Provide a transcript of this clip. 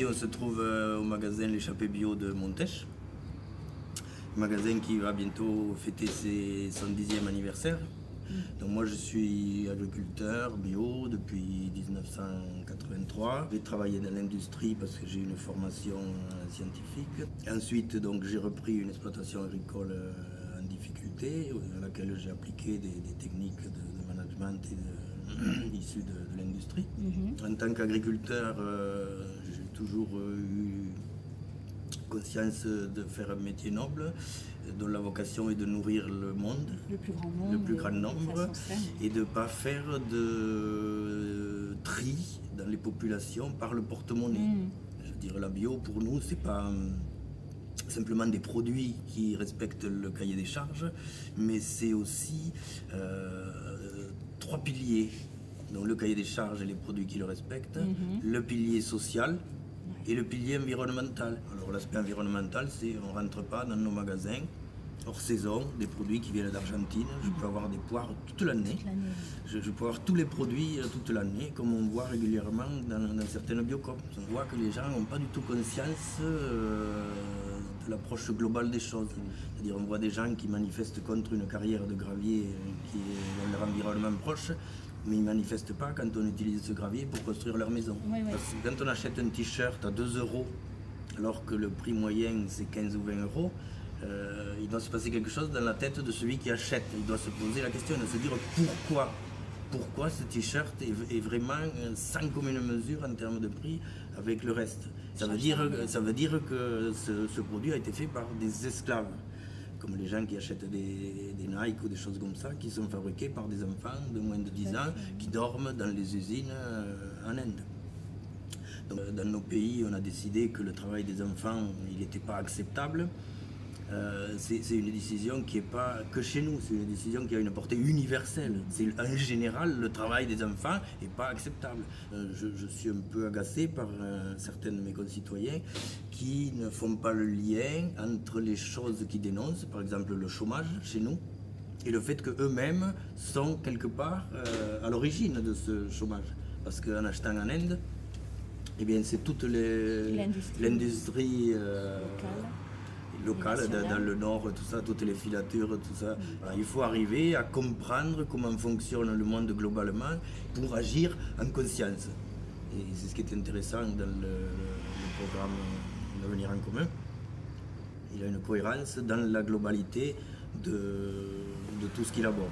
on se trouve au magasin L'échappée bio de Montèche. Magasin qui va bientôt fêter son 10e anniversaire. Donc moi je suis agriculteur bio depuis 1983. J'ai travaillé dans l'industrie parce que j'ai une formation scientifique. Ensuite donc j'ai repris une exploitation agricole en difficulté à laquelle j'ai appliqué des techniques de management issues de l'industrie. En tant qu'agriculteur, j'ai toujours eu conscience de faire un métier noble dont la vocation est de nourrir le monde, le plus grand nombre, et de ne pas faire de tri dans les populations par le porte-monnaie. Je veux dire, la bio pour nous, c'est pas simplement des produits qui respectent le cahier des charges, mais c'est aussi 3 piliers. Donc le cahier des charges et les produits qui le respectent, le pilier social et le pilier environnemental. Alors l'aspect environnemental, c'est on ne rentre pas dans nos magasins hors saison, des produits qui viennent d'Argentine. Je peux avoir des poires toute l'année. Je peux avoir tous les produits toute l'année, comme on voit régulièrement dans certaines biocoop. On voit que les gens n'ont pas du tout conscience de l'approche globale des choses. C'est-à-dire on voit des gens qui manifestent contre une carrière de gravier qui est dans leur environnement proche, mais ils ne manifestent pas quand on utilise ce gravier pour construire leur maison. Parce que quand on achète un t-shirt à 2 €, alors que le prix moyen c'est 15 ou 20 €, il doit se passer quelque chose dans la tête de celui qui achète. Il doit se poser la question de se dire pourquoi ce t-shirt est vraiment sans commune mesure en termes de prix avec le reste. Ça veut dire que ce produit a été fait par des esclaves, comme les gens qui achètent des Nike ou des choses comme ça, qui sont fabriqués par des enfants de moins de 10 ans qui dorment dans les usines en Inde. Donc, dans nos pays, on a décidé que le travail des enfants, il n'était pas acceptable. C'est une décision qui n'est pas que chez nous, c'est une décision qui a une portée universelle. En général, le travail des enfants n'est pas acceptable. Je suis un peu agacé par certains de mes concitoyens qui ne font pas le lien entre les choses qu'ils dénoncent, par exemple le chômage chez nous, et le fait qu'eux-mêmes sont quelque part à l'origine de ce chômage. Parce qu'en achetant en Inde, eh bien, c'est toute l'industrie locale dans le nord, tout ça, toutes les filatures, tout ça. Alors, il faut arriver à comprendre comment fonctionne le monde globalement pour agir en conscience. Et c'est ce qui est intéressant dans le programme L'avenir en commun. Il a une cohérence dans la globalité de tout ce qu'il aborde.